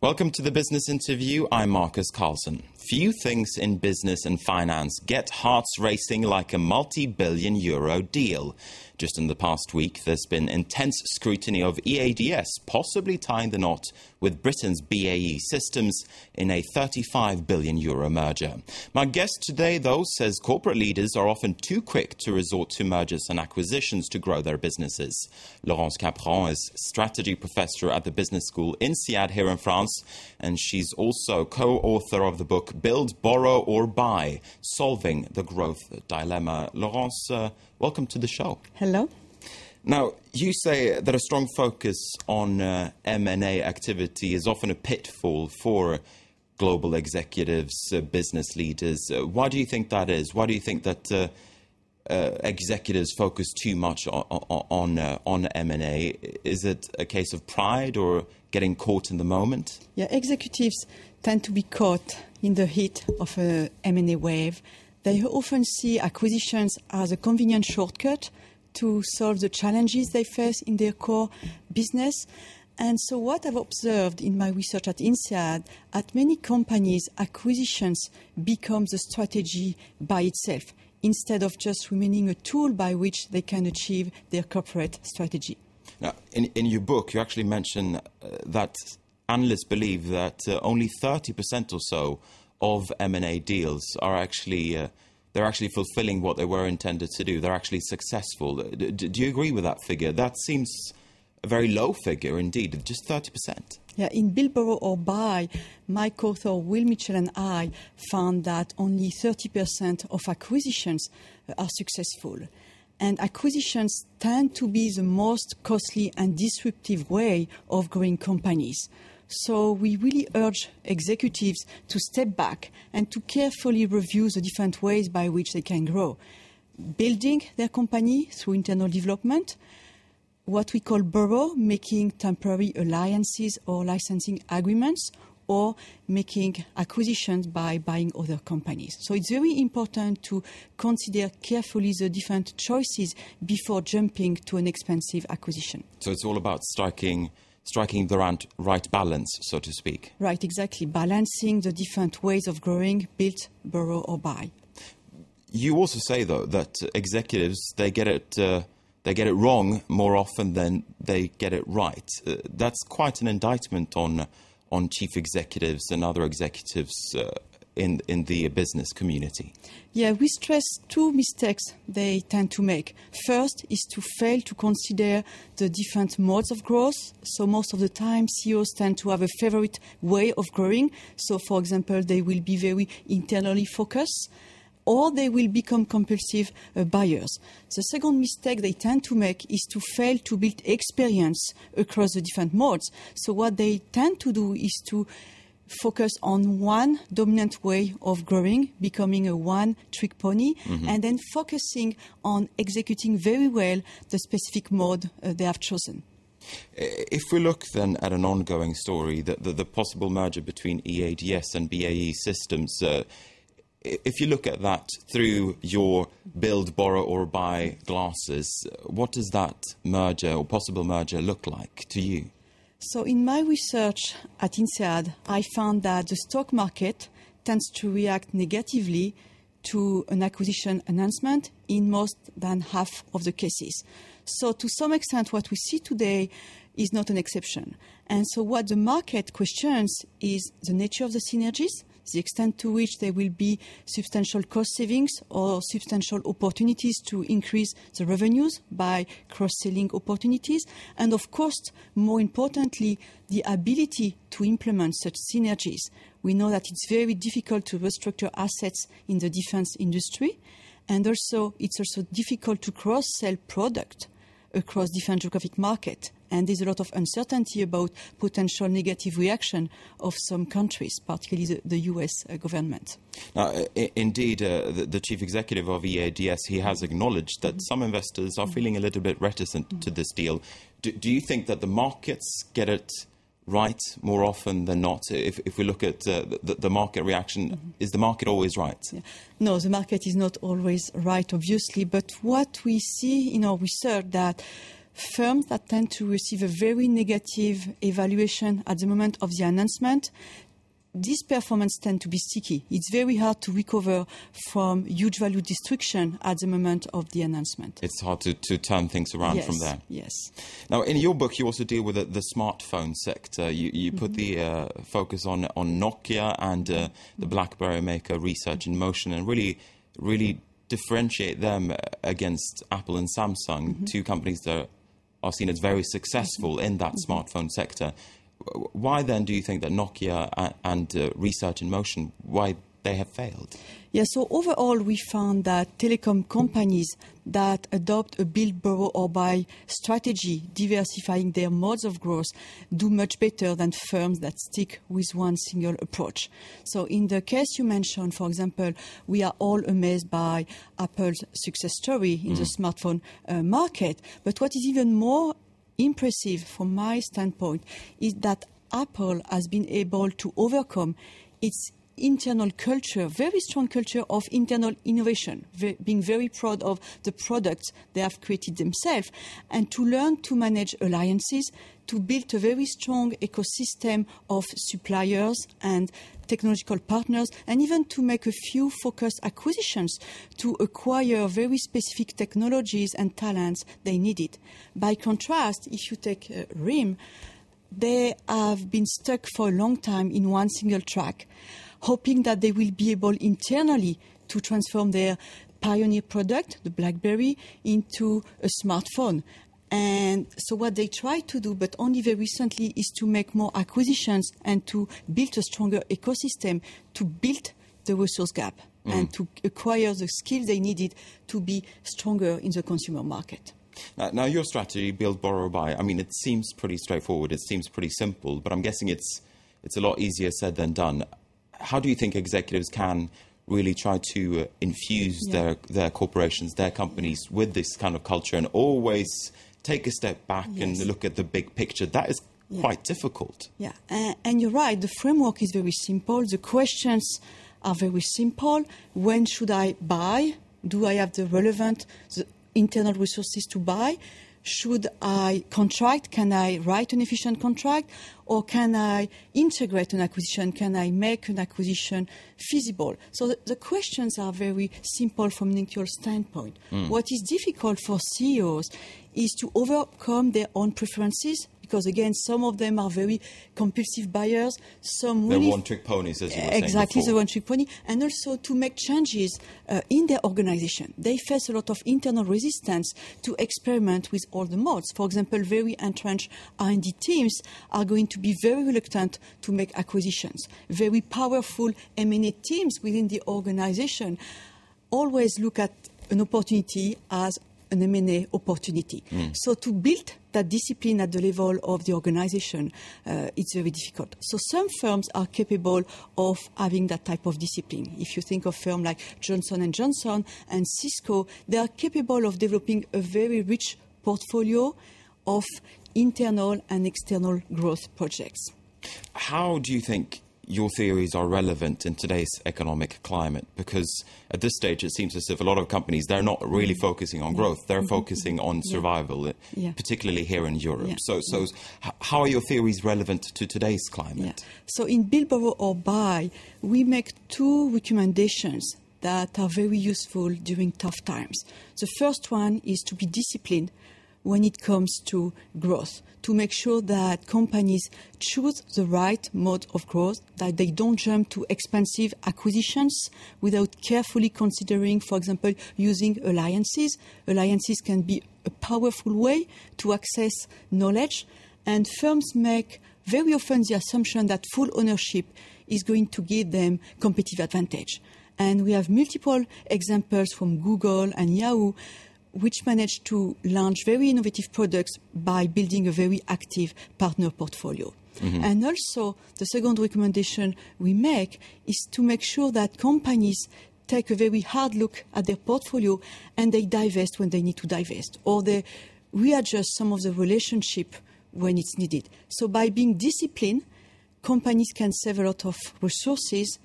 Welcome to the Business Interview. I'm Marcus Carlson. Few things in business and finance get hearts racing like a multi-billion euro deal. Just in the past week, there's been intense scrutiny of EADS, possibly tying the knot with Britain's BAE Systems in a 35 billion euro merger. My guest today, though, says corporate leaders are often too quick to resort to mergers and acquisitions to grow their businesses. Laurence Capron is strategy professor at the business school INSEAD here in France, and she's also co-author of the book Build, Borrow or Buy, Solving the Growth Dilemma. Laurence, welcome to the show. Hello. Now, you say that a strong focus on M&A activity is often a pitfall for global executives, business leaders. Why do you think that is? Why do you think that executives focus too much on M&A? Is it a case of pride or getting caught in the moment? Yeah, executives tend to be caught in the heat of a M&A wave. They often see acquisitions as a convenient shortcut to solve the challenges they face in their core business. And so what I've observed in my research at INSEAD, at many companies, acquisitions becomes a strategy by itself, instead of just remaining a tool by which they can achieve their corporate strategy. Now, in your book, you actually mention that analysts believe that only 30% or so of M&A deals are actually they're actually fulfilling what they were intended to do. They're actually successful. Do you agree with that figure? That seems a very low figure indeed, just 30%. Yeah, in Build, Borrow or Buy, my co-author Will Mitchell and I found that only 30% of acquisitions are successful. And acquisitions tend to be the most costly and disruptive way of growing companies. So we really urge executives to step back and to carefully review the different ways by which they can grow. Building their company through internal development, what we call borrow, making temporary alliances or licensing agreements, or making acquisitions by buying other companies. So it's very important to consider carefully the different choices before jumping to an expensive acquisition. So it's all about striking the right balance, so to speak. Right, exactly. Balancing the different ways of growing, build, borrow or buy. You also say, though, that executives, they get it wrong more often than they get it right. That's quite an indictment on chief executives and other executives in the business community. Yeah, we stress two mistakes they tend to make. First is to fail to consider the different modes of growth. So most of the time, CEOs tend to have a favorite way of growing. So, for example, they will be very internally focused, or they will become compulsive buyers. The second mistake they tend to make is to fail to build experience across the different modes. So what they tend to do is to focus on one dominant way of growing, becoming a one-trick pony, and then focusing on executing very well the specific mode they have chosen. If we look then at an ongoing story, the possible merger between EADS and BAE Systems, if you look at that through your build, borrow or buy glasses, what does that merger or possible merger look like to you? So in my research at INSEAD, I found that the stock market tends to react negatively to an acquisition announcement in most than half of the cases. So to some extent, what we see today is not an exception. And so what the market questions is the nature of the synergies, the extent to which there will be substantial cost savings or substantial opportunities to increase the revenues by cross-selling opportunities, and of course, more importantly, the ability to implement such synergies. We know that it's very difficult to restructure assets in the defense industry, and also it's also difficult to cross-sell product across different geographic markets. And there's a lot of uncertainty about potential negative reaction of some countries, particularly the US government. Now, indeed, the chief executive of EADS, he has acknowledged that some investors are feeling a little bit reticent to this deal. Do you think that the markets get it right more often than not? If we look at the market reaction, is the market always right? Yeah. No, the market is not always right, obviously. But what we see in our research that firms that tend to receive a very negative evaluation at the moment of the announcement, this performance tends to be sticky. It's very hard to recover from huge value destruction at the moment of the announcement. It's hard to turn things around from there. Yes. Now, in your book, you also deal with the smartphone sector. You put the focus on Nokia and the BlackBerry maker Research in Motion, and really differentiate them against Apple and Samsung, two companies that are seen as very successful in that smartphone sector. Why then do you think that Nokia and Research in Motion, why they have failed? Yeah, so overall we found that telecom companies that adopt a build, borrow or buy strategy, diversifying their modes of growth, do much better than firms that stick with one single approach. So in the case you mentioned, for example, we are all amazed by Apple's success story in the smartphone market. But what is even more impressive from my standpoint is that Apple has been able to overcome its internal culture, very strong culture of internal innovation, being very proud of the products they have created themselves, and to learn to manage alliances, to build a very strong ecosystem of suppliers and technological partners, and even to make a few focused acquisitions to acquire very specific technologies and talents they needed. By contrast, if you take RIM, they have been stuck for a long time in one single track, hoping that they will be able internally to transform their pioneer product, the BlackBerry, into a smartphone. And so what they try to do, but only very recently, is to make more acquisitions and to build a stronger ecosystem, to build the resource gap and to acquire the skills they needed to be stronger in the consumer market. Now, your strategy, build, borrow, buy, I mean, it seems pretty straightforward. It seems pretty simple, but I'm guessing it's a lot easier said than done. How do you think executives can really try to infuse their corporations, their companies with this kind of culture and always take a step back and look at the big picture? That is quite difficult. Yeah, and you're right. The framework is very simple. The questions are very simple. When should I buy? Do I have the relevant internal resources to buy? Should I contract? Can I write an efficient contract? Or can I integrate an acquisition? Can I make an acquisition feasible? So the questions are very simple from an intellectual standpoint. What is difficult for CEOs is to overcome their own preferences, because again, some of them are very compulsive buyers. Some they're really one-trick ponies, as you were exactly saying before. The one-trick pony, and also to make changes in their organization. They face a lot of internal resistance to experiment with all the modes. For example, very entrenched R&D teams are going to be very reluctant to make acquisitions. Very powerful M&A teams within the organization always look at an opportunity as an M&A opportunity. So to build that discipline at the level of the organization, it's very difficult. So some firms are capable of having that type of discipline. If you think of firms like Johnson & Johnson and Cisco, they are capable of developing a very rich portfolio of internal and external growth projects. How do you think your theories are relevant in today's economic climate? Because at this stage, it seems as if a lot of companies, they're not really focusing on growth. They're focusing on survival, particularly here in Europe. So how are your theories relevant to today's climate? So in Build, Borrow or Buy, we make two recommendations that are very useful during tough times. The first one is to be disciplined when it comes to growth, to make sure that companies choose the right mode of growth, that they don't jump to expensive acquisitions without carefully considering, for example, using alliances. Alliances can be a powerful way to access knowledge, and firms make very often the assumption that full ownership is going to give them competitive advantage. And we have multiple examples from Google and Yahoo which managed to launch very innovative products by building a very active partner portfolio. And also, the second recommendation we make is to make sure that companies take a very hard look at their portfolio and they divest when they need to divest, or they readjust some of the relationship when it's needed. So by being disciplined, companies can save a lot of resources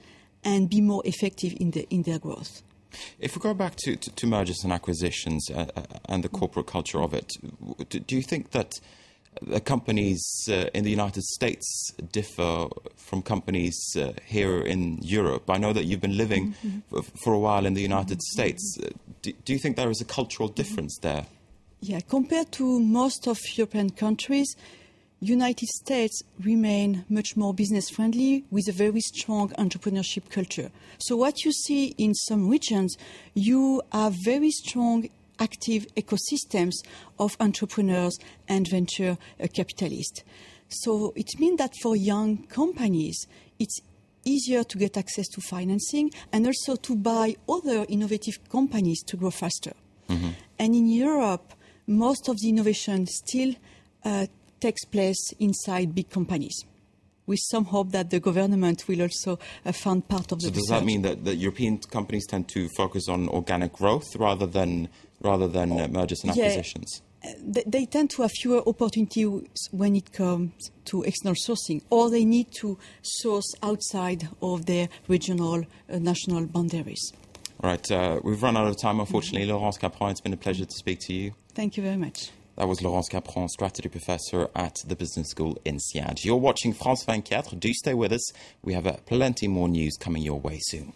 and be more effective in their growth. If we go back to mergers and acquisitions and the corporate culture of it, do you think that the companies in the United States differ from companies here in Europe? I know that you've been living for a while in the United States. Do you think there is a cultural difference there? Yeah, compared to most of European countries, United States remain much more business-friendly with a very strong entrepreneurship culture. So what you see in some regions, you have very strong active ecosystems of entrepreneurs and venture capitalists. So it means that for young companies, it's easier to get access to financing and also to buy other innovative companies to grow faster. And in Europe, most of the innovation still takes place inside big companies, with some hope that the government will also fund part of the research. So does that mean that European companies tend to focus on organic growth rather than mergers and acquisitions? They tend to have fewer opportunities when it comes to external sourcing, or they need to source outside of their regional, national boundaries. All right, we've run out of time, unfortunately. Laurence Capron, it's been a pleasure to speak to you. Thank you very much. That was Laurence Capron, strategy professor at the business school in Siad. You're watching France 24. Do stay with us. We have plenty more news coming your way soon.